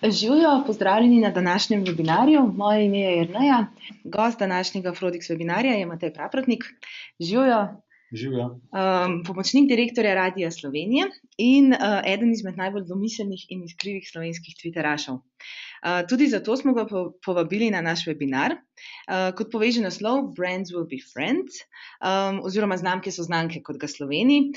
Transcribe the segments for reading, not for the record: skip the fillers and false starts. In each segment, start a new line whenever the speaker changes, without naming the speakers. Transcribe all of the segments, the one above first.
Živijo, pozdravljeni na današnjem webinarju. Moje ime je Jerneja. Gost današnjega Frodix webinarja je Matej Praprotnik. Živijo.
Živijo.
Pomočnik direktorja Radia Slovenije in eden izmed najbolj domiselnih in iskrivih slovenskih twiterašev. Tudi zato smo ga povabili na naš webinar. Kot poveže naslov Brands will be friends, oziroma znamke so znanke, kot ga Sloveni.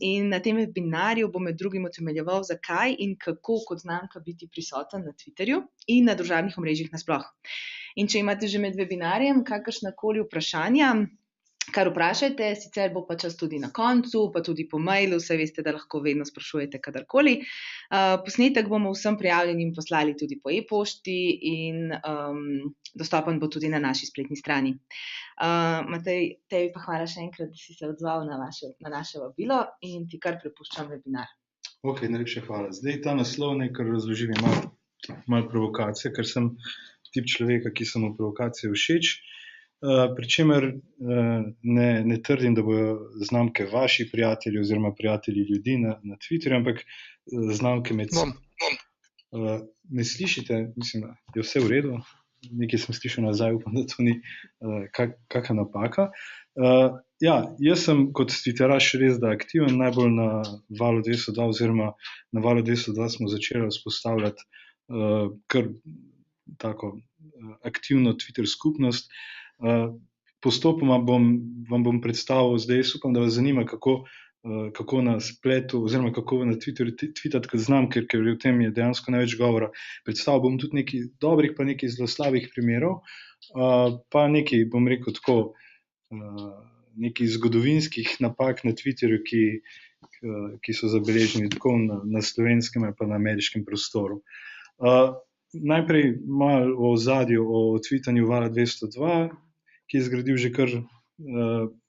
In na tem webinarju bom med drugim utemeljeval, zakaj in kako kot znamka biti prisoten na Twitterju in na družabnih omrežjih nasploh. In če imate že med webinarjem kakršnakoli vprašanja, kar vprašajte, sicer bo pa čas tudi na koncu, pa tudi po mailu, saj veste, da lahko vedno sprašujete kadarkoli. Posnetek bomo vsem prijavljenim poslali tudi po e-pošti in dostopen bo tudi na naši spletni strani. Matej, tebi pa hvala še enkrat, da si se odzval na naše vabilo in ti kar prepuščam webinar.
Ok, najlepša hvala. Zdaj ta naslov nekaj razložim, malo provokacije, ker sem tip človeka, ki so mu provokacije všeč. Pričemer ne trdim, da bojo znamke vaši prijatelji oziroma prijatelji ljudi na Twitterju, ampak znamke med seboj. Me slišite? Mislim, da je vse v redu. Nekaj sem slišal nazaj, upam, da to ni kakšna napaka. Ja, jaz sem kot twitteraš res da aktiven, najbolj na Valu 202 oziroma na Valu 202 smo začeli vzpostavljati kar tako aktivno Twitter skupnost. Postopoma vam bom predstavil, zdaj upam, da vas zanima, kako na spletu oziroma kako na Twitterju tweetati kot znamke, ker o tem je dejansko največ govora. Predstavil bom tudi nekaj dobrih, pa nekaj zelo slabih primerov, pa nekaj, bom rekel tako, nekaj zgodovinskih napak na Twitterju, ki so zabeleženi tako na slovenskem ali pa na ameriškem prostoru. Najprej malo o ozadju, o tweetanju Vala 202, ki je zgradil že kar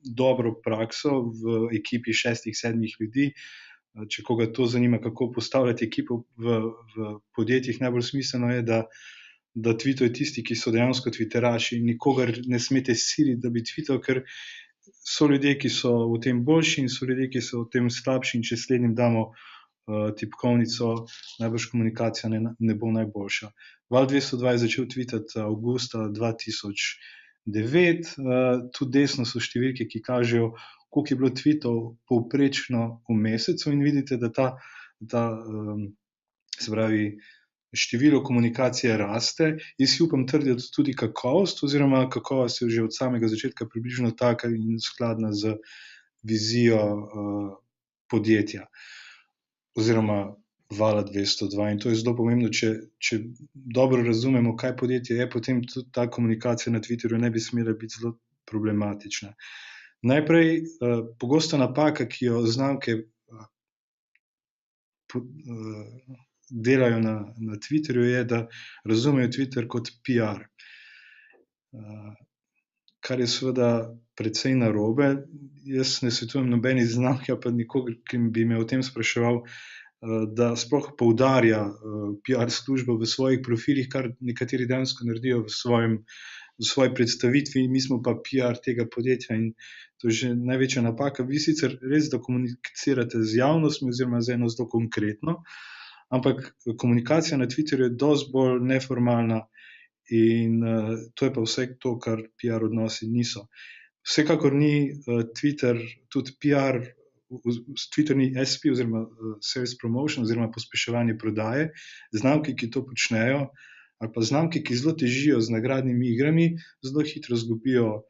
dobro prakso v ekipi 6-7 ljudi. Če koga to zanima, kako postavljati ekipo v podjetjih, najbolj smiselno je, da tweetuje tisti, ki so dejansko twitteraši, in nikogar ne smete siliti, da bi tweetal, ker so ljudje, ki so v tem boljši, in so ljudje, ki so v tem slabši, in če slednjim damo tipkovnico, najbrž komunikacija ne bo najboljša. Val 202 je začel tweetati avgusta 2009, tudi desno so številke, ki kažejo, koliko je bilo tweetov povprečno v mesecu, in vidite, da se pravi, število komunikacije raste. Jaz si upam trditi tudi kakovost, oziroma kakovost je že od samega začetka približno taka in skladna z vizijo podjetja oziroma Vala 202. In to je zelo pomembno, če dobro razumemo, kaj podjetje je, potem tudi ta komunikacija na Twitterju ne bi smela biti zelo problematična. Najprej, pogosta napaka, ki jo znamke delajo na Twitterju, je, da razumejo Twitter kot PR. Kar je seveda precej narobe. Jaz ne svetujem nobeni znamki, pa nikogar, ki bi me o tem spraševal, da sploh poudarja PR službo v svojih profilih, kar nekateri dejansko naredijo v svoji predstavitvi, mi smo pa PR tega podjetja, in to je že največja napaka. Vi sicer res, da komunicirate z javnostmi oziroma z eno zelo konkretno, ampak komunikacija na Twitterju je dosti bolj neformalna, in to je pa vse to, kar PR odnosi niso. Vsekakor ni Twitter tudi PR, Twitter ni SP oziroma sales promotion oziroma pospeševanje prodaje. Znamke, ki to počnejo, ali pa znamke, ki zelo težijo z nagradnimi igrami, zelo hitro izgubijo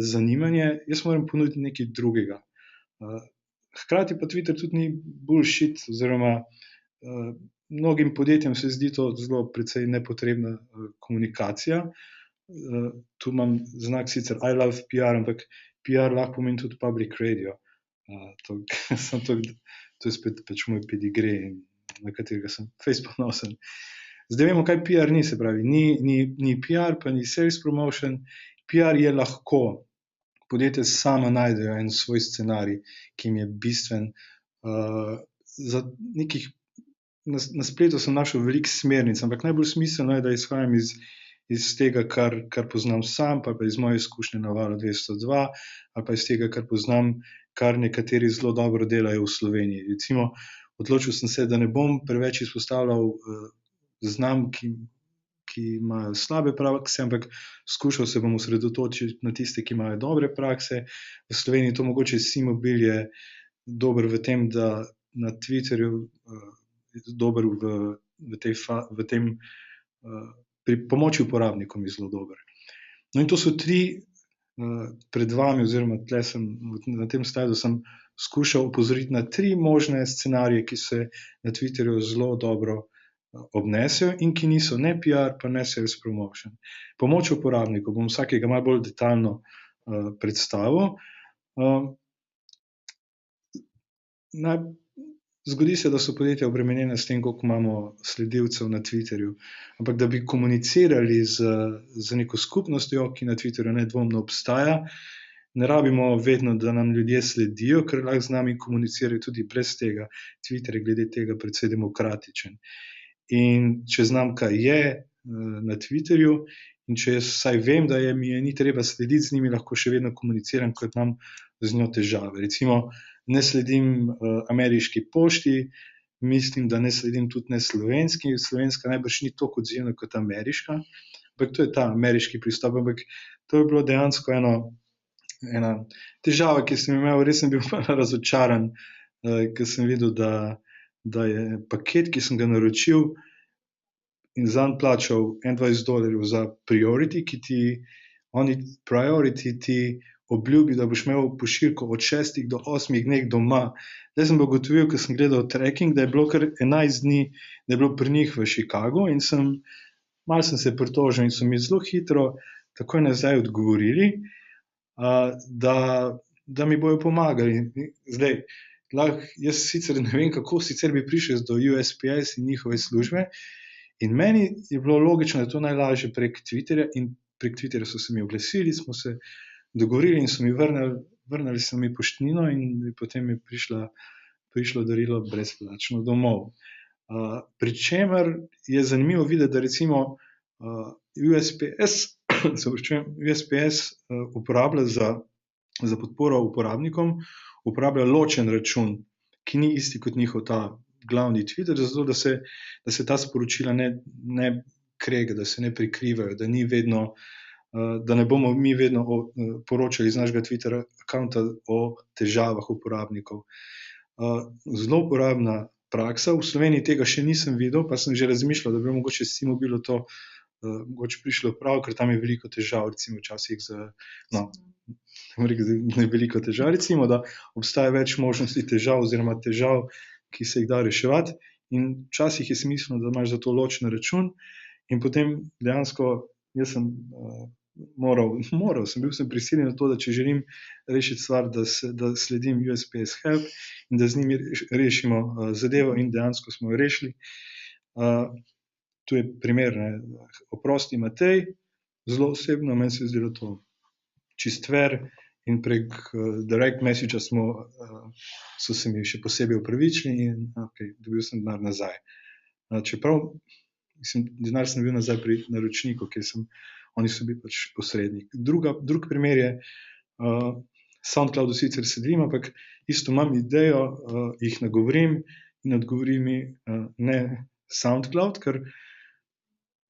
zanimanje. Jaz moram ponuditi nekaj drugega. Hkrati pa Twitter tudi ni bullshit, oziroma mnogim podjetjem se zdi to zelo precej nepotrebna komunikacija. Tu imam znak sicer I love PR, ampak PR lahko pomeni tudi public radio. To je spet pač moj pedigree, na katerega sem fejst ponosen. Zdaj vemo, kaj PR ni, se pravi, ni PR, pa ni sales promotion. PR je lahko. Podjetje sama najdejo en svoj scenarij, ki jim je bistven. Za nekih na spletu sem našel veliko smernic, ampak najbolj smiselno je, da izhajam iz tega, kar poznam sam, pa iz moje izkušnje na Valu 202, ali pa iz tega, kar poznam, kar nekateri zelo dobro delajo v Sloveniji. Recimo, odločil sem se, da ne bom preveč izpostavljal znam, ki imajo slabe prakse, ampak skušal se bom osredotočiti na tiste, ki imajo dobre prakse. V Sloveniji to mogoče Simobil je dober v tem, da na Twitterju je dober v tem pri pomoči uporabnikom je zelo dober. No in to so tri pred vami, oziroma na tem slajdu sem skušal opozoriti na tri možne scenarije, ki se na Twitterju zelo dobro obnesejo in ki niso ne PR, pa ne sales promotion. Pomoč uporabnikov bom vsakega malo bolj detaljno predstavil. Zgodi se, da so podjetja obremenjena s tem, koliko imamo sledilcev na Twitterju, ampak da bi komunicirali z neko skupnostjo, ki na Twitterju nedvomno obstaja, ne rabimo vedno, da nam ljudje sledijo, ker lahko z nami komunicirajo tudi brez tega. Twitter je glede tega precej demokratičen. In če znam, kaj je na Twitterju, in če jaz vsaj vem, da mi je ni treba slediti z njimi, lahko še vedno komuniciram, kot imam z njo težave. Recimo, ne sledim ameriški pošti, mislim, da ne sledim tudi ne slovenski. Slovenska najbrž ni toliko odzivna kot ameriška, ampak to je ta ameriški pristop. Ampak to je bilo dejansko ena težava, ki sem imel, res sem bil razočaran, ker sem videl, da je paket, ki sem ga naročil in zanj plačal $21 za priority, priority ti obljubi, da boš imel pošiljko od 6 do 8 dni doma. Zdaj sem ugotovil, ker sem gledal tracking, da je bilo kar 11 dni, da je bilo pri njih v Chicagu in malo sem se pritožil in so mi zelo hitro takoj nazaj odgovorili, da mi bojo pomagali. Zdaj, jaz sicer ne vem, kako sicer bi prišel do USPS in njihove službe, in meni je bilo logično, da je to najlažje prek Twitterja, in prek Twitterja so se mi oglasili, smo se dogovorili in so mi vrnili so mi poštnino in potem je prišlo darilo brezplačno domov. Pri čemer je zanimivo videti, da recimo USPS uporablja za podporo uporabnikom, uporablja ločen račun, ki ni isti kot njihov ta glavni Twitter, zato da se ta sporočila ne krega, da se ne prikrivajo, da ne bomo mi vedno poročali iz našega Twitter accounta o težavah uporabnikov. Zelo uporabna praksa. V Sloveniji tega še nisem videl, pa sem že razmišljal, da bi mogoče s Simobilu to mogoče prišlo prav, ker tam je veliko težav, recimo včasih veliko težav, recimo, da obstaja več možnosti težav oziroma težav, ki se jih da reševati, in včasih je smiselno, da imaš za to ločen račun, in potem dejansko jaz sem bil prisiljen na to, da če želim rešiti stvar, da sledim USPS Help in da z njimi rešimo zadevo, in dejansko smo jo rešili. Tu je primer, oprosti Matej, zelo osebno, meni se je zdelo to čist fair, in prek direct message so se mi še posebej opravičili in dobil sem denar nazaj. Čeprav denar sem bil nazaj pri naročniku, oni so bili pač posrednik. Drug primer je, SoundCloudu sicer sedim, ampak isto imam idejo, jih nagovorim in odgovori mi ne SoundCloud, ker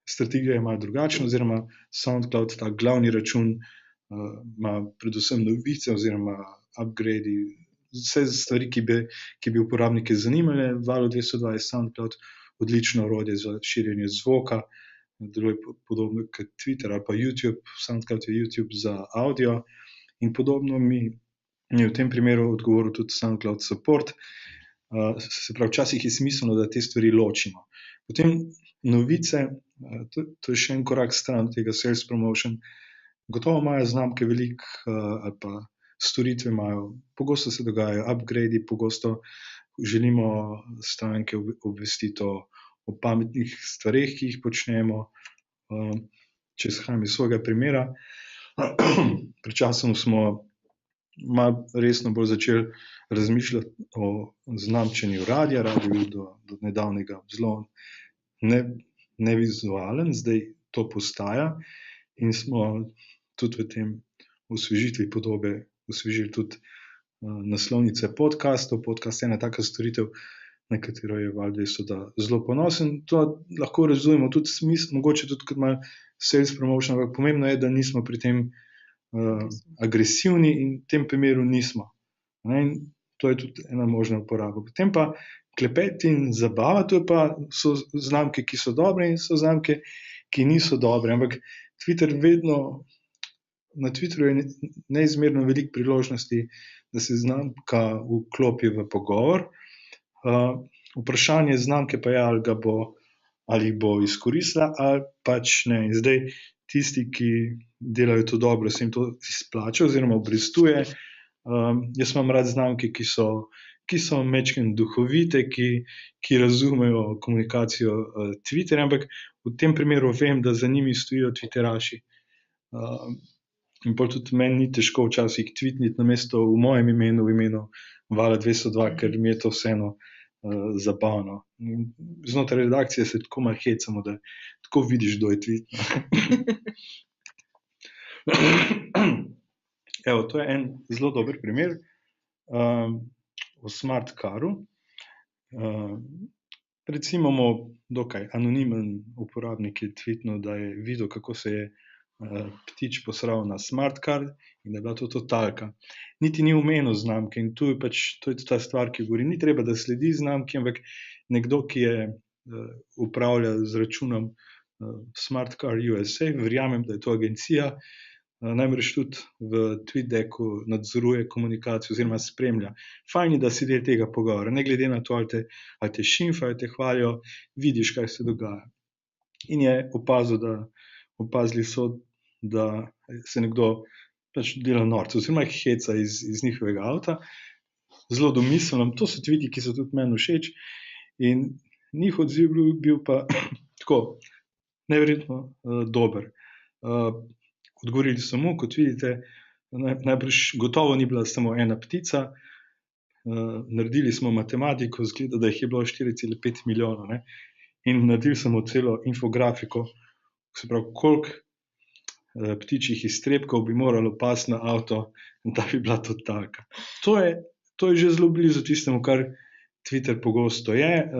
strategija je malo drugačna, oziroma SoundCloud, ta glavni račun, ima predvsem novice oziroma upgradi, vse stvari, ki bi uporabnike zanimale. Valo 202 je SoundCloud odlično orodje za širjenje zvoka, deluje podobno kot Twitter ali pa YouTube. SoundCloud je YouTube za audio, in podobno mi je v tem primeru odgovoril tudi SoundCloud support. Se pravi, včasih je smiselno, da te stvari ločimo. Potem novice, to je še en korak stran tega sales promotion. Gotovo imajo znamke veliko ali pa storitve imajo, pogosto se dogajajo upgradi, pogosto želimo stranke obvestiti o pametnih stvareh, ki jih počnemo. Če izhajam iz svojega primera, pred časom smo malo resno bolj začeli razmišljati o znamčenju radia. Radio je bil do nedavnega zelo nevizualen, zdaj to postaja, in smo tudi v tem osvežitvi podobe osvežili tudi naslovnice podcastov. Podcast je ena taka storitev, na katero je valjda zelo ponosen. To lahko razumemo tudi smisel, mogoče tudi kot malo sales promotion, ampak pomembno je, da nismo pri tem agresivni in v tem primeru nismo. Ne, in to je tudi ena možna uporaba. Potem pa klepet in zabava, so znamke, ki so dobre in so znamke, ki niso dobre. Ampak na Twitterju je neizmerno veliko priložnosti, da se znamka vklopi v pogovor. Vprašanje znamke pa je, ali bo izkoristila ali pač ne. In zdaj tisti, ki delajo to dobro, se jim to izplača oziroma obrestuje. Jaz imam rad znamke, ki so majčkeno duhovite, ki razumejo komunikacijo Twitterja, ampak v tem primeru vem, da za njimi stojijo Twitteraši. In pol tudi meni ni težko včasih tweetniti namesto v mojem imenu, v imenu Vala 202, ker mi je to vseeno zabavno. In znotraj redakcije se tako malo hecamo, da tako vidiš, kdo je tweetno. Evo, to je en zelo dober primer o Smart Caru. Recimo dokaj anonimen uporabnik je tweetnil, da je videl, kako se je ptič posral na Smart Car in da je bila to totalka. Niti ni omenil znamke in to je ta stvar, ki govori. Ni treba, da sledi znamki, ampak nekdo, ki je upravlja z računom Smart Car USA, verjamem, da je to agencija, najbrž tudi v TweetDecku nadzoruje komunikacijo oziroma spremlja. Fajn je, da si del tega pogovora, ne glede na to, ali te šimfajo, te hvalijo, vidiš, kaj se dogaja. In je opazili so, da se nekdo pač dela norca, oziroma jih heca iz njihovega avta. Zelo domiselno. To so tviti, ki so tudi meni všeč. In njihov odziv bil pa tako neverjetno dober. Odgovorili so mu, kot vidite, najbrž gotovo ni bila samo ena ptica. Naredili smo matematiko, zgleda, da jih je bilo 4,5 milijona. Ne? In naredili smo celo infografiko, se pravi, koliko ptičjih iztrebkov bi moralo pasti na avto, da bi bila to taka. To je že zelo blizu tistemu, kar Twitter pogosto je,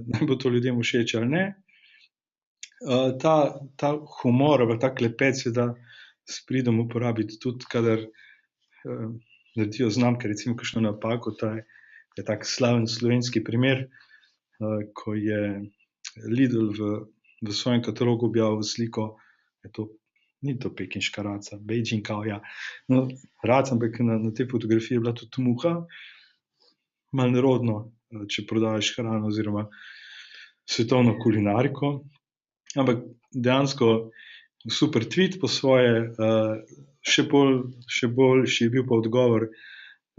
naj bo to ljudem všeč ali ne. Ta humor, ta klepet se da s pridom uporabiti tudi, kadar naredijo znamke, recimo kakšno napako. To je tak slaven slovenski primer, ko je Lidl v svojem katalogu objavil sliko, ni to pekinška raca, Beijing kao, ja. No, raca, ampak na tej fotografiji je bila tudi muha, malo nerodno, če prodajaš hrano oziroma svetovno kulinariko, ampak dejansko super tweet po svoje. Še boljši je bil pa odgovor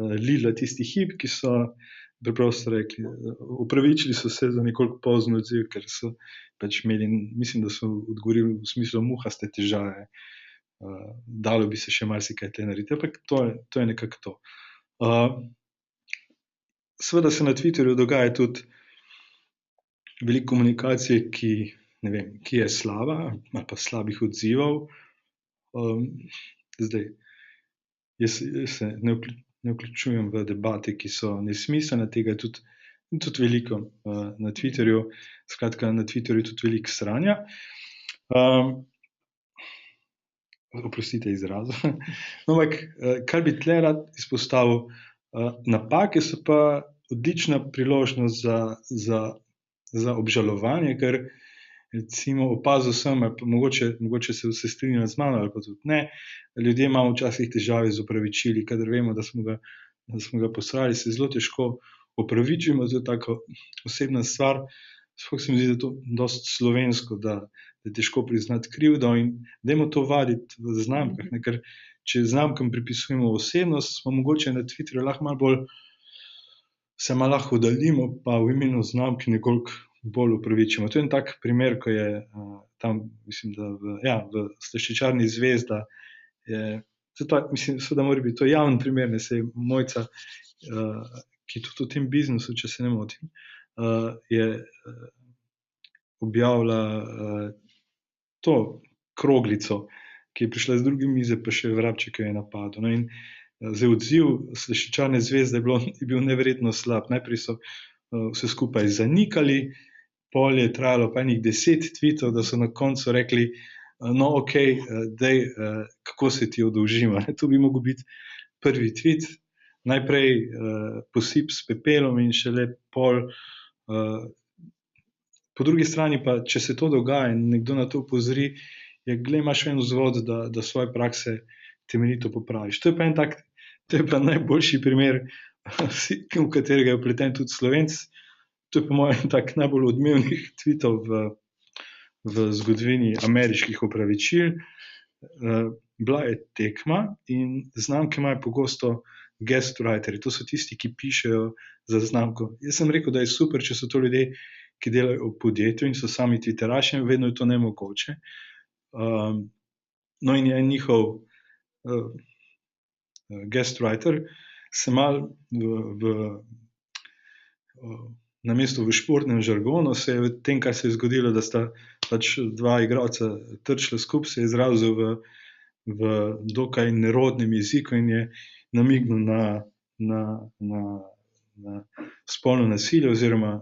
Lidla tisti hip, ki so preprosto rekli, upravičili so se za nekoliko pozno odziv, ker so pač imeli, mislim, da so odgovorili v smislu muhaste težave. Dalo bi se še marsikaj tle narediti, ampak to je nekako to. Seveda se na Twitterju dogaja tudi veliko komunikacije, ki je slaba, ali pa slabih odzivov. Zdaj, jaz se ne vključujem v debate, ki so nesmiselne, tega je tudi veliko na Twitterju. Skratka, na Twitterju je tudi veliko sranja. Oprostite izrazu. Ampak, kar bi tle rad izpostavil, napake so pa odlična priložnost za obžalovanje, ker recimo opazil sem, mogoče se strinjajo z mano ali pa tudi ne, ljudje imamo včasih težave z opravičili, kadar vemo, da smo ga posrali, se zelo težko opravičimo, to je tako osebna stvar. Sploh se mi zdi, da je to dosti slovensko, da je težko priznati krivdo in dajmo to vaditi v znamkah, ne? Ker če znamkam pripisujemo osebnost, smo mogoče na Twitterju lahko malo bolj, se malo lahko oddaljimo, pa v imenu znamke nekoliko bolj upravičimo. To je en tak primer, ko je tam, mislim, da v slaščičarni Zvezda, mislim, da mora biti to javni primer, ne, saj Mojca, ki tudi v tem biznesu, če se ne motim, je objavila to kroglico, ki je prišla z druge mize, pa še vrabček jo je napadel. No, in zdaj odziv slaščičarne Zvezde je bil neverjetno slab. Najprej so vse skupaj zanikali, pol je trajalo pa enih 10 tweetov, da so na koncu rekli, no, ok, dej, kako se ti oddolžimo. To bi mogel biti prvi tweet, najprej posip s pepelom in šele pol. Po drugi strani pa, če se to dogaja in nekdo na to opozori, imaš en vzvod, da svoje prakse temeljito popraviš. To je pa najboljši primer, v katerega je vpleten tudi Slovenc. To je po mojem tak najbolj odmevnih tweetov v zgodovini ameriških opravičil. Bila je tekma in znamke imajo pogosto guest writeri, to so tisti, ki pišejo za znamko. Jaz sem rekel, da je super, če so to ljudje, ki delajo v podjetju in so sami twitteraši, vedno je to nemogoče. No in je njihov guest writer se mal namesto v športnem žargonu se je v tem, kar se je zgodilo, da sta pač dva igralca trčila skupaj, se je izrazil v dokaj nerodnem jeziku in je namignil na spolno nasilje oziroma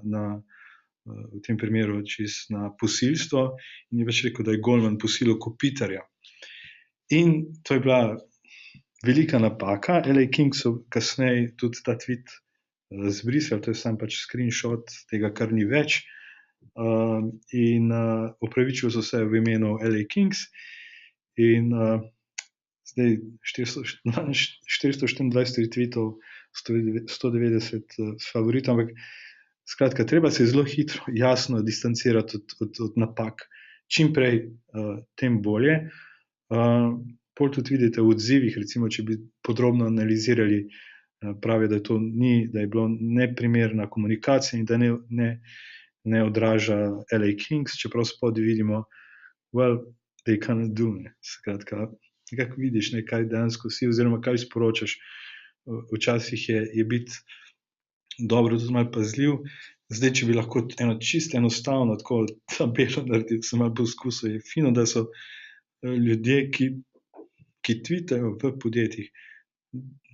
v tem primeru na posilstvo in je pač rekel, da je Goldman posilil Kopitarja. In to je bila velika napaka. LA Kings so kasneje tudi ta tweet zbrisali, to je sam pač screenshot tega, kar ni več. In opravičili so se v imenu LA Kings in zdaj 424 tweetov, 190 favoritov, ampak skratka, treba se zelo hitro, jasno distancirati od napak. Čim prej, tem bolje. Pol tudi vidite v odzivih, recimo, če bi podrobno analizirali, pravi, da je bilo neprimerna komunikacija in da ne odraža LA Kings, čeprav spodaj vidimo, well, they cannot do. Skratka, nekako vidiš, kaj dejansko si oziroma kaj sporočaš. Včasih je biti dobro tudi malo pazljiv. Zdaj, če bi lahko čisto enostavno tako tabelo naredil, sem malo poskusil, je fino, da so ljudje, ki tweetajo v podjetjih,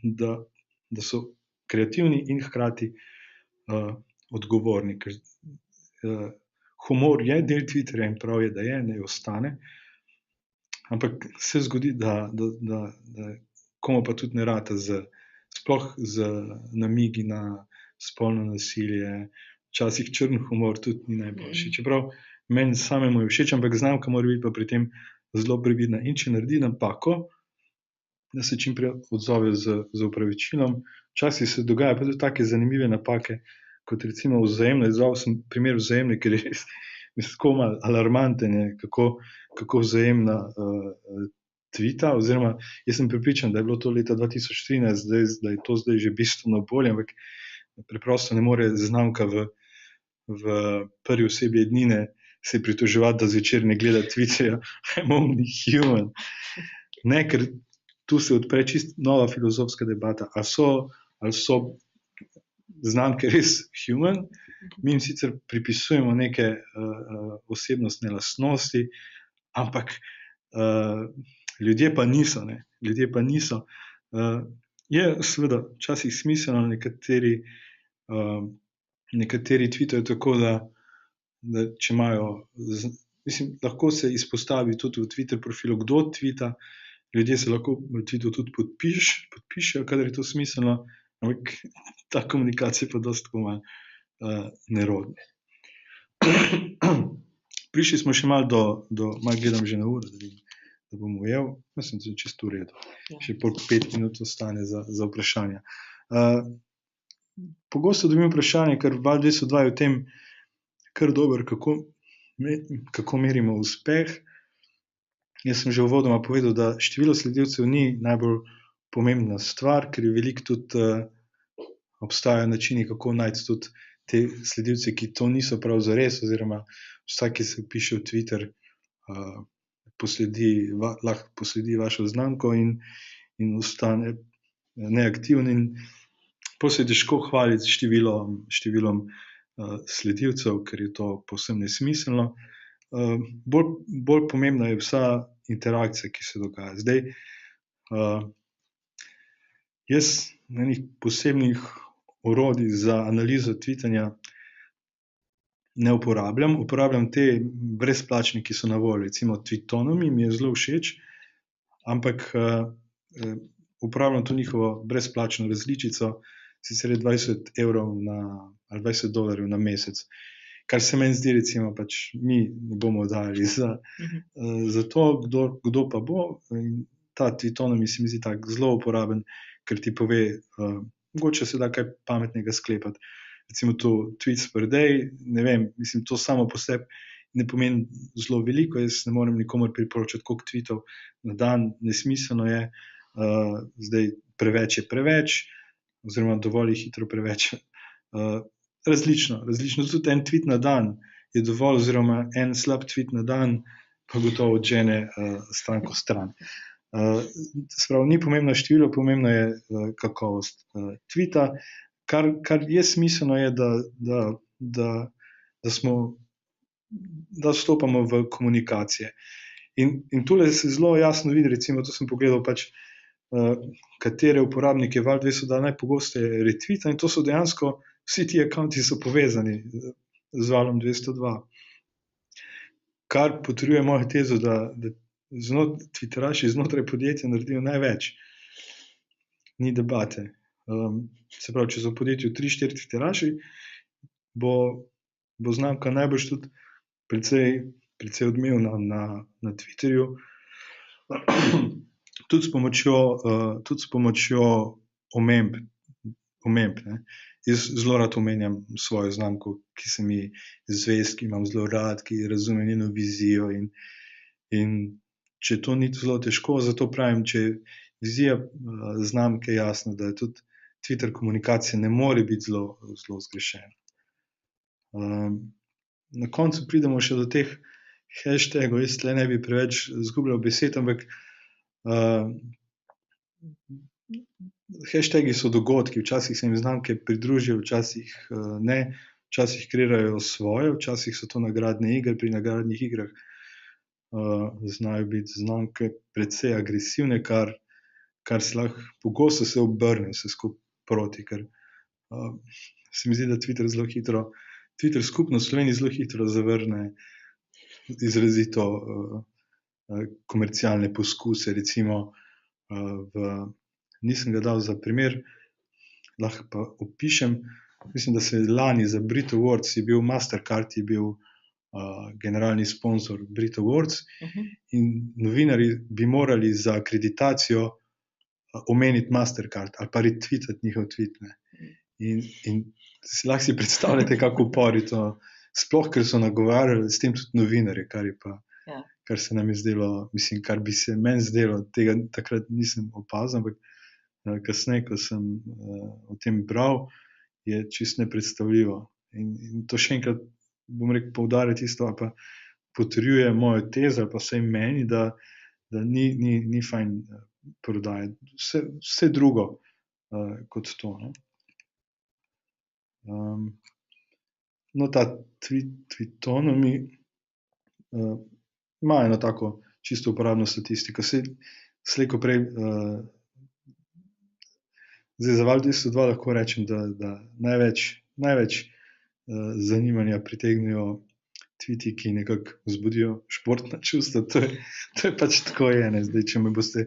da so kreativni in hkrati odgovorni. Ker humor je del Twitterja in prav je, da ne ostane, ampak se zgodi, da komu pa tudi ne rata sploh z namigi na spolno nasilje, včasih črn humor tudi ni najboljši. Čeprav meni samemu je všeč, ampak znamka mora biti pa pri tem zelo previdna. In če naredi napako, da se čim prej odzove z opravičilom. Včasih se dogaja pa tudi take zanimive napake, kot recimo Vzajemno. Izval sem primer Vzajemne, ker je res tako malo alarmanten, kako Vzajemna tvita, oziroma jaz sem prepričan, da je bilo to leta 2013, da je to zdaj že bistveno bolje, ampak preprosto ne more znamka v prvi osebi ednine se pritoževati, da zvečer ne gleda Twitterja. I'm only human. Ne, ker tu se odpre čisto nova filozofska debata. Ali so znamke res human? Mi jim sicer pripisujemo neke osebnostne lastnosti, ampak ljudje pa niso. Ljudje pa niso. Je seveda včasih smiselno, nekateri tweetajo tako, da če imajo, mislim, lahko se izpostavi tudi v Twitter profilu, kdo tvita, ljudje se lahko v tweetu tudi podpišejo, kadar je to smiselno, ampak ta komunikacija pa dosti malo nerodna. Prišli smo še malo malo gledam že na uro, da bom ujel. Mislim, da je čisto v redu. Še 5 minut ostane za vprašanja. Pogosto dobim vprašanje, ker valjda so dva o tem kar dober, kako merimo uspeh. Jaz sem že uvodoma povedal, da število sledilcev ni najbolj pomembna stvar, ker je veliko tudi obstajajo načini, kako najti tudi te sledilce, ki to niso prav zares, oziroma vsak, ki se vpiše v Twitter, lahko posledi vašo znamko in ostane neaktiven in potem se je težko hvaliti s številom sledilcev, ker je to povsem nesmiselno. Bolj pomembna je vsa interakcija, ki se dogaja. Zdaj, jaz na enih posebnih orodij za analizo tvitanja ne uporabljam. Uporabljam te brezplačne, ki so na voljo. Recimo Twitonomy mi je zelo všeč, ampak uporabljam to njihovo brezplačno različico, sicer je 20 evrov ali $20 na mesec. Kar se meni zdi, recimo, pač mi ne bomo dali za to, kdo pa bo. In ta Twitonomy se mi zdi tak zelo uporaben, ker ti pove, mogoče se da kaj pametnega sklepati. Recimo to tweets per day, ne vem, mislim, to samo po sebi ne pomeni zelo veliko. Jaz ne morem nikomor priporočati, koliko tweetov na dan, nesmiselno je. Zdaj preveč je preveč, oziroma dovolj je hitro preveč. Različno. Tudi en tweet na dan je dovolj, oziroma en slab tweet na dan pa gotovo odžene stranko stran. Sprav, ni pomembno število, pomembno je kakovost tweeta. Kar je smiselno je, da vstopamo v komunikacije. In tule se zelo jasno vidi, recimo, to sem pogledal pač, katere uporabnike Val 202 najpogosteje retweeta, in to so dejansko vsi ti akonti so povezani z Valom 202. Kar potrjuje mojo tezo, da Twitteraši znotraj podjetja naredijo največ. Ni debate. Se pravi, če so v podjetju 3-4 Twitteraši, bo znamka najbrž tudi precej odmevna na Twitterju. Tudi s pomočjo omemb. Jaz zelo rad omenjam svojo znamko, ki se mi zvest, ki imam zelo rad, ki razume njeno vizijo. In če to ni zelo težko, zato pravim, če je vizija znamke jasna, da je tudi Twitter komunikacija ne more biti zelo zgrešena. Na koncu pridemo še do teh hashtagov. Jaz tle ne bi preveč izgubljal besed, ampak hashtagi so dogodki. Včasih se jim znamke pridružijo, včasih ne. Včasih kreirajo svoje, včasih so to nagradne igre. Pri nagradnih igrah znajo biti znamke precej agresivne, kar se lahko pogosto se obrne vse skupaj proti, ker se mi zdi, da Twitter skupnost v Sloveniji zelo hitro zavrne izrazito komercialne poskuse. Recimo, nisem ga dal za primer, lahko pa opišem. Mislim, da se je lani za Brit Awards je bil Mastercard, je bil generalni sponzor Brit Awards, in novinarji bi morali za akreditacijo omeniti Mastercard ali pa retweetati njihov tweet. In lahko si predstavljate, kako upori to, sploh ker so nagovarjali s tem tudi novinarje, kar se nam je zdelo, mislim, kar bi se meni zdelo, tega takrat nisem opazil, ampak kasneje, ko sem o tem bral, je čisto nepredstavljivo. In to še enkrat, bom rekel, poudarja tisto, ali pa potrjuje mojo tezo, ali pa vsaj meni, da ni fajn prodajati vse drugo kot to. No, ta Twitonomy ima eno tako čisto uporabno statistiko. Slej ko prej, zdaj za Val 202 lahko rečem, da največ zanimanja pritegnejo tviti, ki nekako vzbudijo športna čustva. To je pač tako je. Zdaj, če me boste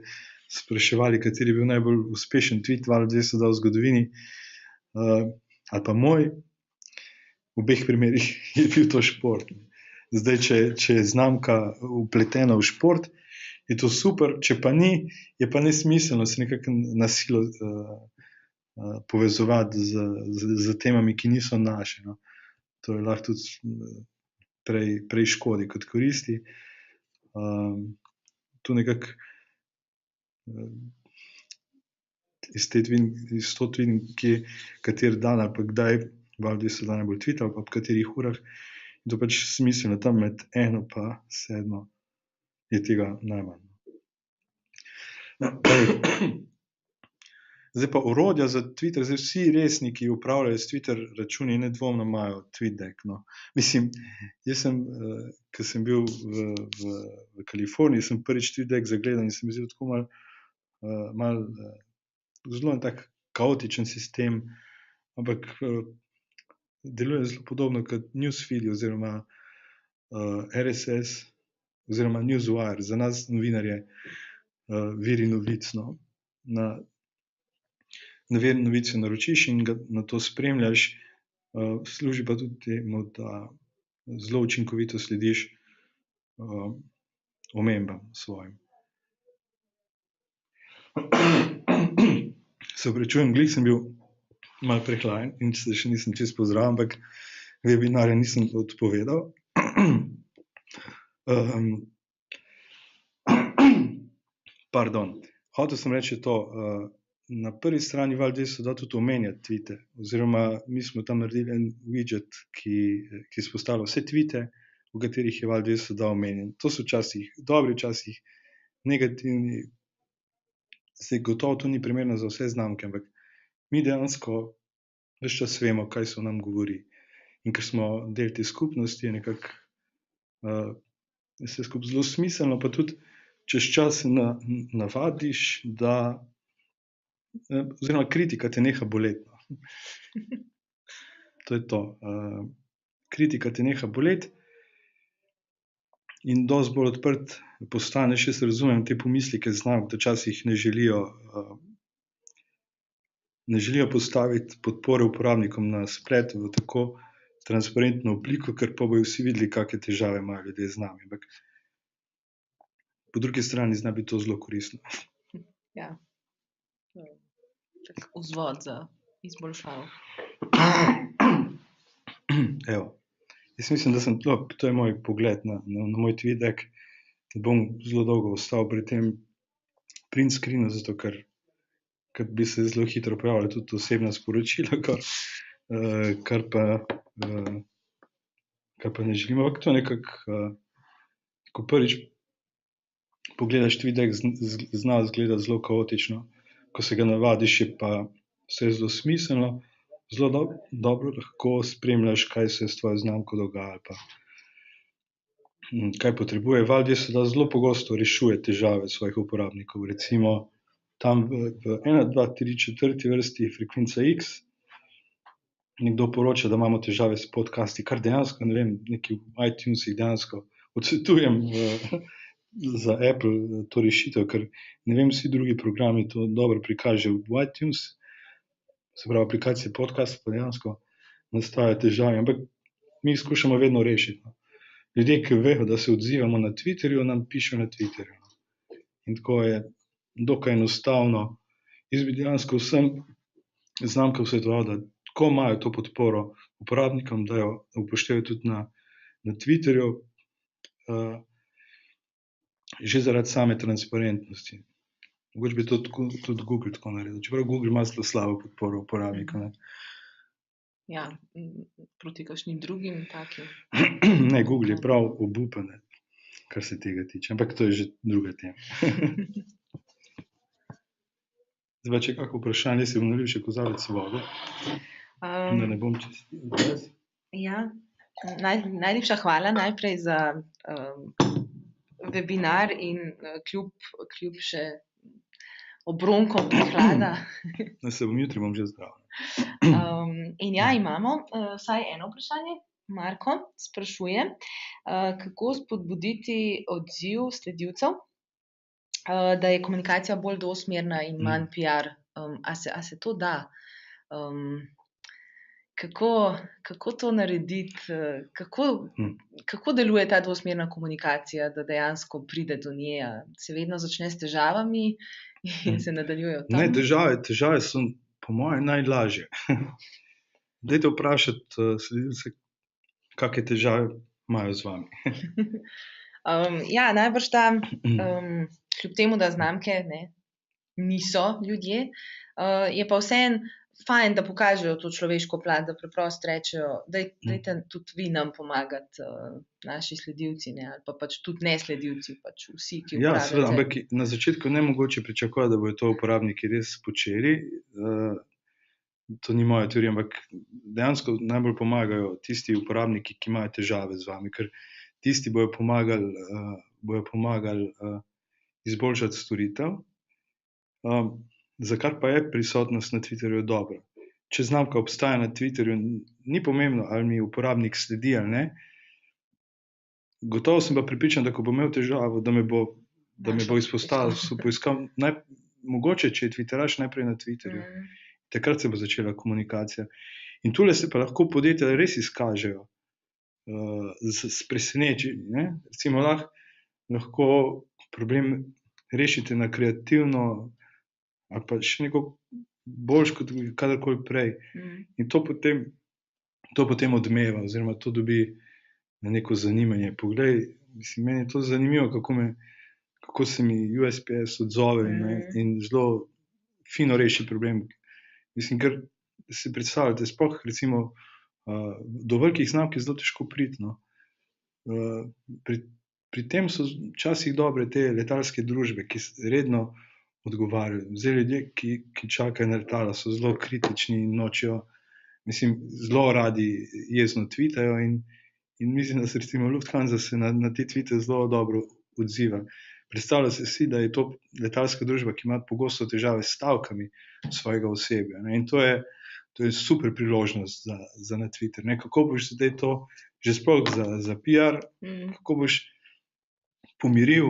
spraševali, kateri je bil najbolj uspešen tvit Val 202 v zgodovini, ali pa moj, v obeh primerih je bil to šport. Zdaj, če je znamka vpletena v šport, je to super, če pa ni, je pa nesmiselno se nekako na silo povezovati z temami, ki niso naše. No. To je lahko tudi prej škodi kot koristi. Tu nekako iz to vidim, kateri dan ali pa kdaj Val 202 najbolj tvita, ali pa ob katerih urah. In to pač smiselno, tam med 1 pa 7 je tega najmanj. Zdaj pa orodja za Twitter. Zdaj vsi resni, ki upravljajo s Twitter računi, nedvomno imajo TweetDeck. No. Mislim, jaz sem, ko sem bil v Kaliforniji, sem prvič TweetDeck zagledal in sem bil tako zelo tak kaotičen sistem. ampak deluje zelo podobno kot newsfeed oziroma RSS oziroma Newswire. Za nas novinarje viri novic. No. Na vir novice naročiš in ga na to spremljaš, služi pa tudi temu, da zelo učinkovito slediš omembam svojim. Se opravičujem, glih sem bil malo prehlajen in se še nisem čisto pozdrav, ampak webinarja nisem odpovedal. Pardon. Hotel sem reči to, na prvi strani Val 200 da tudi omenjati tvite, oziroma mi smo tam naredili en widget, ki izpostavlja vse tvite, v katerih je Val 200 da omenjen. To so včasih dobri, včasih negativni. Zdaj, gotovo to ni primerno za vse znamke, ampak mi dejansko ves čas vemo, kaj se o nam govori. In ker smo del te skupnosti, je nekako vse skupaj zelo smiselno, pa tudi čez čas navadiš, da oziroma kritika te neha boleti. To je to. Kritika te neha boleti in dosti bolj odprt postaneš. Jaz razumem te pomisleke znamk, da včasih ne želijo postaviti podpore uporabnikom na splet v tako transparentno obliko, ker pa bojo vsi videli, kakšne težave imajo ljudje z nami. Ampak po drugi strani zna biti to zelo koristno.
Ja. Tak vzvod za izboljšavo.
Evo. Jaz mislim, da to je moj pogled na moj tweet deck. Bom zelo dolgo ostal pri tem print screenu, zato ker bi se zelo hitro pojavila tudi osebna sporočila, kar pa ne želim. Ampak to nekako, ko prvič pogledaš tweet deck, zna izgledati zelo kaotično. Ko se ga navadiš, je pa vse zelo smiselno. Zelo dobro lahko spremljaš, kaj se s tvojo znamko dogaja, pa kaj potrebuje. Val 200 zelo pogosto rešuje težave svojih uporabnikov. Recimo tam v 1, 2, 3, 4 vrsti frekvenca X nekdo poroča, da imamo težave s podcasti, kar dejansko, ne vem, neki v iTunesih dejansko odsvetujem za Apple to rešitev, ker ne vem, vsi drugi programi to dobro prikažejo v iTunes, se pravi aplikacije podcast, pa dejansko nastajajo težave, ampak mi jih skušamo vedno rešiti. Ljudje, ki vejo, da se odzivamo na Twitterju, nam pišejo na Twitterju. In tako je dokaj enostavno. Jaz bi dejansko vsem znamkam svetoval, da ko imajo to podporo uporabnikom, da jo upoštevajo tudi na Twitterju, že zaradi same transparentnosti. Mogoče bi to tudi Google tako naredil. Čeprav Google ima zelo slabo podporo uporabnikom.
Ja, proti kakšnim drugim takim.
Ne, Google je prav obupan, kar se tega tiče. Ampak to je že druga tema. Zdaj, če kako vprašanje, si bom nalil še kozarec vode, da ne bom čistil brez.
Ja, najlepša hvala najprej za webinar in kljub še obronkom prehlada.
Se bom jutri že zdrav.
In ja, imamo vsaj eno vprašanje. Marko sprašuje, kako spodbuditi odziv sledilcev, da je komunikacija bolj dvosmerna in manj PR. A se to da? Kako to narediti? Kako deluje ta dvosmerna komunikacija, da dejansko pride do nje? Se vedno začne s težavami in se nadaljujejo tam?
Ne, težave so po mojem najlažje. Dajte vprašati sledilce, kakšne težave imajo z vami.
Ja, najbrž kljub temu, da znamke niso ljudje, je pa vseeno fajn, da pokažejo to človeško plat, da preprosto rečejo, dajte tudi vi nam pomagati, naši sledilci, ali pa pač tudi ne sledilci, pač vsi, ki upravljate.
Ja, seveda, ampak na začetku ne mogoče pričakovati, da bodo to uporabniki res počeli. To ni moja teorija, ampak dejansko najbolj pomagajo tisti uporabniki, ki imajo težave z vami, ker tisti bojo pomagali izboljšati storitev. Za kar pa je prisotnost na Twitterju dobra. če znamka obstaja na Twitterju, ni pomembno, ali mi uporabnik sledi ali ne. Gotovo sem pa prepričan, da ko bom imel težavo, da me bo izpostavil, so poiskal, mogoče, če je Twitteraš, najprej na Twitterju. Takrat se bo začela komunikacija. In tule se pa lahko podjetja res izkažejo s presenečenji, ne. Recimo lahko problem rešite na kreativno ali pa še neko boljš kot kadarkoli prej. In to potem odmeva oziroma to dobi na neko zanimanje. Poglej, mislim, meni je to zanimivo, kako se mi USPS odzove in zelo fino reši problem. Mislim, ker si predstavljate, sploh recimo do velikih znamk je zelo težko priti, no. Pri tem so včasih dobre te letalske družbe, ki redno odgovarjajo. Zdaj ljudje, ki čakajo na letala, so zelo kritični in nočejo, mislim, zelo radi jezno tvitajo in mislim, da se recimo Lufthansa se na te tvite zelo dobro odziva. Predstavljate si, da je to letalska družba, ki ima pogosto težave s stavkami svojega osebja, ne? In to je super priložnost za na Twitter, ne? Kako boš zdaj to, že sploh za PR, kako boš pomiril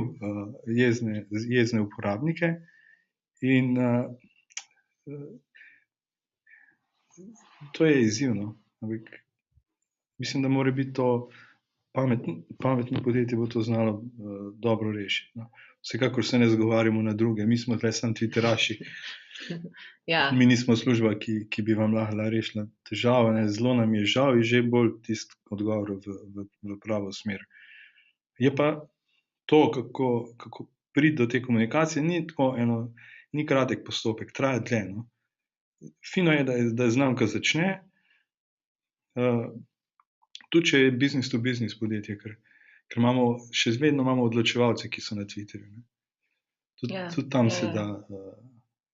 jezne uporabnike in to je izzivno. Mislim, da mora biti to pametno podjetje, bo to znalo dobro rešiti, no. Vsekakor se ne zgovarjamo na druge, mi smo tukaj samo Twitteraši.
Ja.
Mi nismo služba, ki bi vam lahko rešila težavo, ne. Zelo nam je žal, je že bolj tisti odgovor v pravo smer. Je pa to, kako priti do te komunikacije, ni kratek postopek, traja dlje, no. Fino je, da znamka začne, tudi če je business to business podjetje, ker še vedno imamo odločevalce, ki so na Twitterju, ne. Tudi tam se da.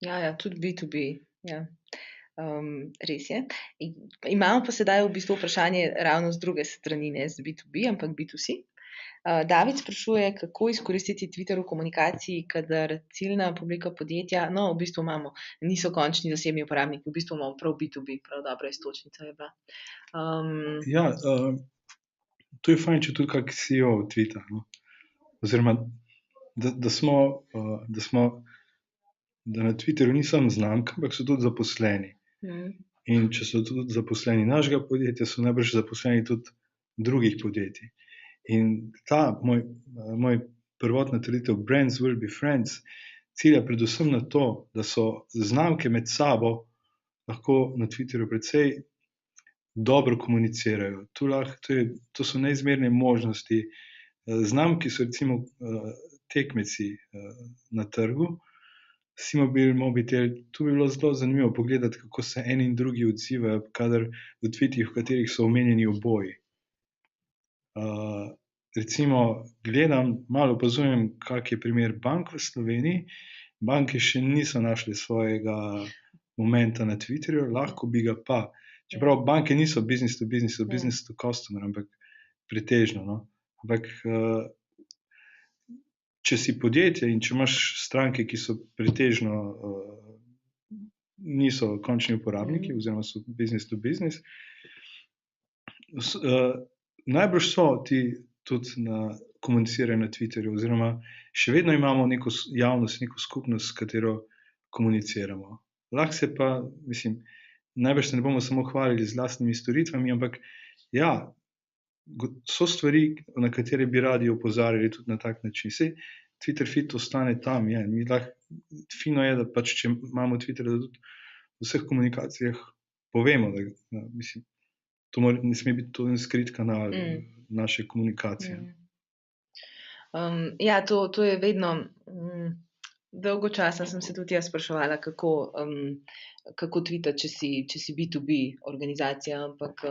Ja, tudi B2B, ja. Res je. Imamo pa sedaj v bistvu vprašanje ravno z druge strani, ne z B2B, ampak B2C. David sprašuje, kako izkoristiti Twitter v komunikaciji, kadar ciljna publika podjetja, no, v bistvu niso končni zasebni uporabniki, v bistvu imamo prav B2B, prav dobra iztočnica je bila.
Ja, to je fajn, če tudi kak CEO tvita, no. Oziroma, da na Twitterju ni samo znamka, ampak so tudi zaposleni. In če so tudi zaposleni našega podjetja, so najbrž zaposleni tudi drugih podjetij. In ta moj prvotna trditev, brands will be friends, cilja predvsem na to, da so znamke med sabo lahko na Twitterju precej dobro komunicirajo. To so neizmerne možnosti. Znamki so recimo tekmeci na trgu, Simobil, Mobitel, tu bi bilo zelo zanimivo pogledati, kako se eni in drugi odzivajo, kadar v tvitih, v katerih so omenjeni oboji. Recimo, malo opazujem, kak je primer bank v Sloveniji. Banke še niso našle svojega momenta na Twitterju, lahko bi ga pa. Čeprav banke niso business to business, so business to customer, ampak pretežno, no. Ampak če si podjetje in če imaš stranke, ki so pretežno niso končni uporabniki oziroma so business to business, najbrž so ti tudi komunicirajo na Twitterju oziroma še vedno imamo neko javnost, neko skupnost, s katero komuniciramo. Lahko se pa, mislim, najbrž se ne bomo samo hvalili z lastnimi storitvami, ampak ja, so stvari, na katere bi radi opozarjali tudi na tak način. Saj Twitter feed ostane tam, je. Fino je, da pač, če imamo Twitter, da tudi v vseh komunikacijah povemo, da mislim, ne sme biti to en skrit kanal naše komunikacije.
Ja, to je vedno, dolgo časa sem se tudi jaz spraševala, kako tvitati, če si B2B organizacija, ampak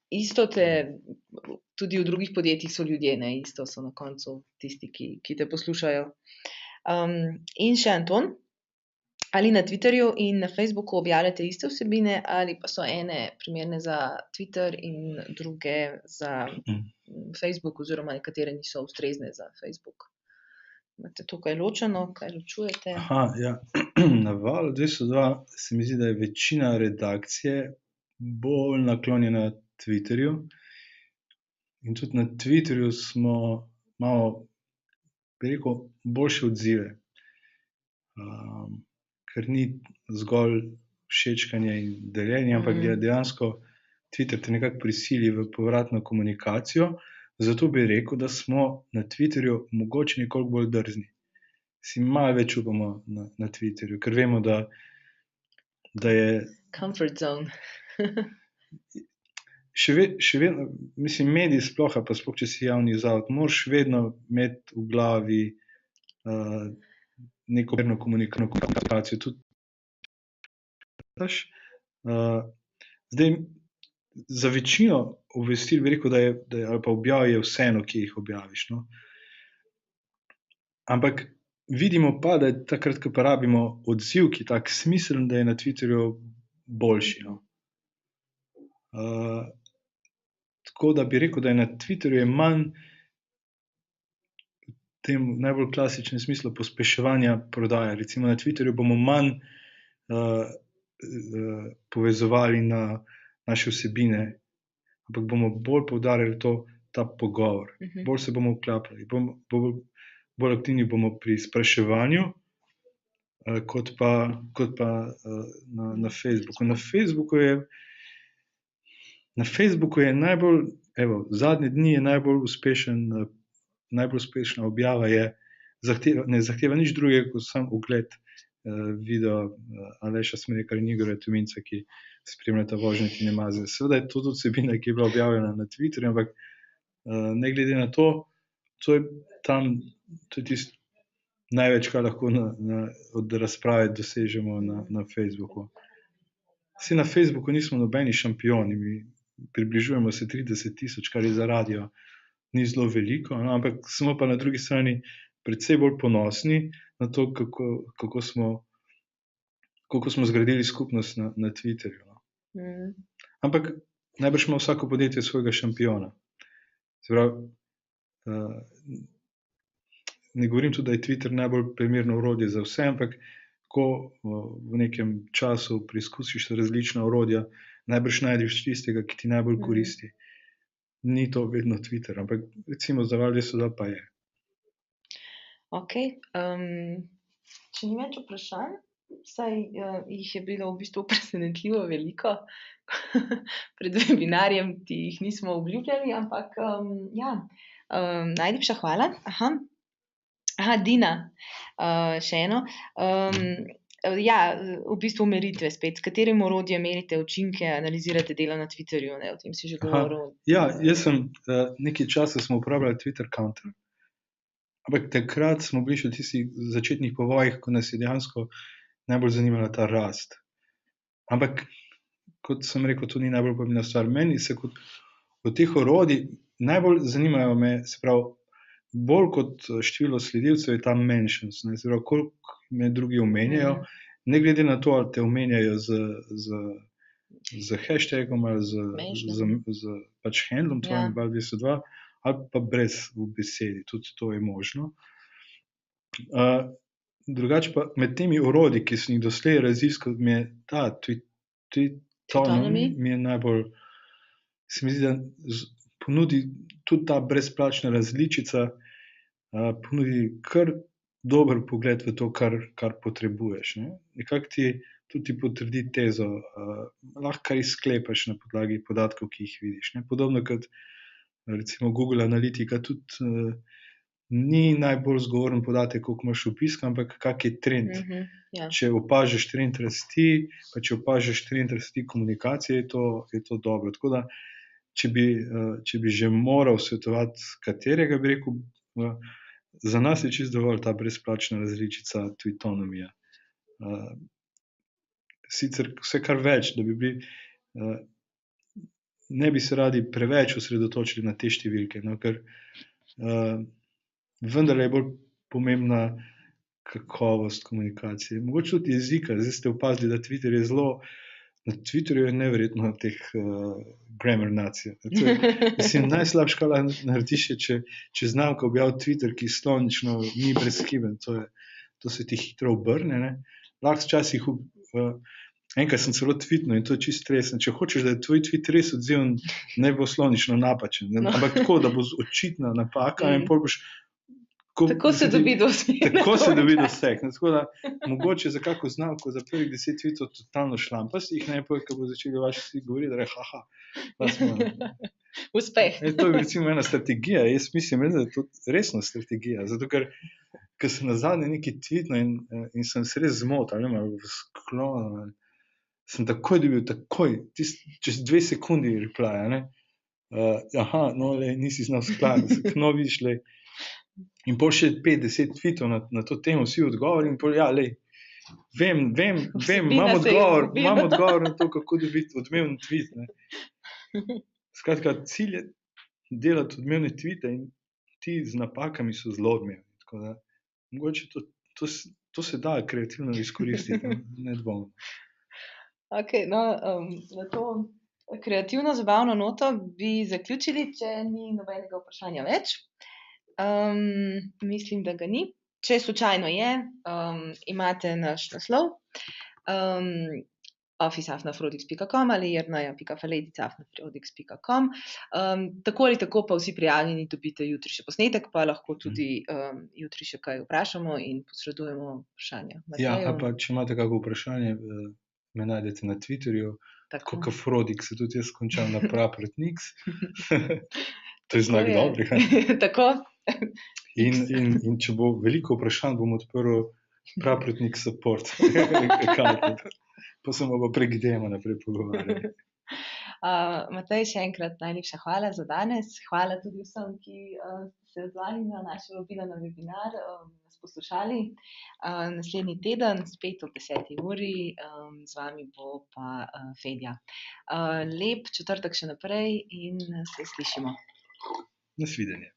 isto tudi v drugih podjetjih so ljudje, ne, isto so na koncu tisti, ki te poslušajo. In še Anton, ali na Twitterju in na Facebooku objavljate iste vsebine ali pa so ene primerne za Twitter in druge za Facebook oziroma nekatere niso ustrezne za Facebook? Imate to kaj ločeno, kaj ločujete?
Aha, ja. Na Valu 202 se mi zdi, da je večina redakcije bolj naklonjena Twitterju. In tudi na Twitterju smo malo, bi rekel, boljše odzive. Ker ni zgolj všečkanje in deljenje, ampak je dejansko Twitter te nekako prisili v povratno komunikacijo. Zato bi rekel, da smo na Twitterju mogoče nekoliko bolj drzni. Si malo več upamo na Twitterju, ker vemo, da je
Comfort zone.
še vedno, mislim, mediji sploh, pa sploh, če si javni zavod, moraš vedno imeti v glavi neko verno komunikacijo. Tudi, zdaj, za večino obvestil bi rekel, da je, ali pa objav je vseeno, ki jih objaviš. No? Ampak vidimo pa, da je takrat, ko pa rabimo odziv, ki je tak smiseln, da je na Twitterju boljši. No? Tako da bi rekel, da je na Twitterju je manj v tem najbolj klasičnem smislu pospeševanja prodaje. Recimo na Twitterju bomo manj povezovali na naše vsebine, ampak bomo bolj poudarjali ta pogovor. Bolj se bomo vklapljali. Bolj aktivni bomo pri spraševanju, kot pa na Facebooku. Na Facebooku je najbolj, zadnje dni je najbolj uspešna objava ne zahteva nič drugega, kot sam ogled video Aleša Smrekarja in Igorja Tominca, ki spremljata vožnjo Tine Maze. Seveda je to tudi vsebina, ki je bila objavljena na Twitterju, ampak ne glede na to, to je tisto največ, kar lahko od razprave dosežemo na Facebooku. Vsi na Facebooku nismo nobeni šampioni, mi približujemo se 30,000, kar je za radio ni zelo veliko, no, ampak smo pa na drugi strani precej bolj ponosni na to, kako smo zgradili skupnost na Twitterju. No. Ampak najbrž ima vsako podjetje svojega šampiona. Se pravi, ne govorim tudi, da je Twitter najbolj primerno orodje za vse, ampak ko v nekem času preizkusiš različna orodja, najbrž najdeš tistega, ki ti najbolj koristi. Ni to vedno Twitter, ampak recimo za Val 202 pa je.
Ok. Če ni več vprašanj, saj jih je bilo v bistvu presenetljivo veliko. Pred webinarjem ti jih nismo obljubljali, ampak najlepša hvala. Dina, še eno. V bistvu meritve spet. S katerim orodjem merite učinke, analizirate delo na Twitterju? Ne? O tem si že govoril.
Jaz sem nekaj časa smo uporabljali Twitter Counter, ampak takrat smo bili še v tistih začetnih povojih, ko nas je dejansko najbolj zanimala ta rast. Ampak, kot sem rekel, to ni najbolj pomembna stvar. Meni se kot od teh orodij najbolj zanimajo me, se pravi, bolj kot število sledilcev je ta mentions, se pravi, koliko me drugi omenjajo, ne glede na to, ali te omenjajo z hashtagom ali z pač handlom tvojim Val 202, ali pa brez v besedi, tudi to je možno. Drugače pa med temi orodji, ki sem jih doslej raziskal, mi je ta Tweetonomy mi je najbolj, se mi zdi, da ponudi tudi ta brezplačna različica, ponudi kar dober pogled v to, kar potrebuješ. Ne? Nekako ti tudi potrdi tezo, lahko kar izklepaš na podlagi podatkov, ki jih vidiš. Ne? Podobno kot recimo Google Analytica tudi ni najbolj zgovoren podatek, koliko imaš obiska, ampak kak je trend. Če opažiš trend rasti, pa če opažiš trend rasti komunikacije, je to dobro. Tako da, če bi že moral svetovati katerega, bi rekel, za nas je čisto dovolj ta brezplačna različica Tweetonomija. Sicer vse kar več, da bi bili, ne bi se radi preveč osredotočili na te številke, no, ker vendar je bolj pomembna kakovost komunikacije. Mogoče tudi jezika. Zdaj ste opazili, da Twitter je zelo Na Twitterju je neverjetno teh grammar nacija. Mislim, najslabša škola narediš je, če znamka objavi Twitter, ki slonično ni brezhiben. To se ti hitro obrne. Ne? Lahko včasih enkrat sem celo tweetnil in to je čisto resno. Če hočeš, da je tvoj tweet res odziven, ne bo slonično napačen. No. Ampak tako, da bo očitna napaka in pol boš
tako se dobi do vsega.
Tako se dobi do vsega. Tako da mogoče za kako znamko za prvih 10 tweetov totalno šlampas, jih ne pa, ko bo začeli vaši vsi govoriti, da je haha.
Uspeh.
To je recimo ena strategija. Jaz mislim, da je to resna strategija. Zato, ker sem nazadnje neki tweetno in sem se res zmotil, ali v sklonu, sem takoj dobil, čez 2 sekundi replaya, aha, no, nisi znal skladiti, no, vidiš, in pol še 50 tweetov na to temo, vsi odgovori in pol, vem, imam odgovor na to, kako dobiti odmeven tweet. Ne. Skratka, cilj je delati odmevne tweete in ti z napakami so zelo odmevni. Tako da, mogoče to se da kreativno izkoristiti, nedvomno.
Ok, no, na to kreativno zabavno noto bi zaključili, če ni nobenega vprašanja več. Mislim, da ga ni. Če slučajno je, imate naš naslov office@afrodix.com ali jerneja.faledica@afrodix.com. Tako ali tako pa vsi prijavljeni dobite jutri še posnetek, pa lahko tudi jutri še kaj vprašamo in posredujemo vprašanja.
Ja, pa če imate kako vprašanje, me najdete na Twitterju, tako kot Afrodix, se tudi jaz končam na Prapretniks. To je znak dobrega.
Tako.
In če bo veliko vprašanj, bom odprl Prapretnik support. Pa se bomo prek dema naprej pogovarjali.
Matej, še enkrat najlepša hvala za danes. Hvala tudi vsem, ki ste se odzvali na naše vabilo na webinar, nas poslušali. Naslednji teden, spet ob 10. uri, z vami bo pa Fedja. Lep četrtek še naprej in se slišimo.
Nasvidenje.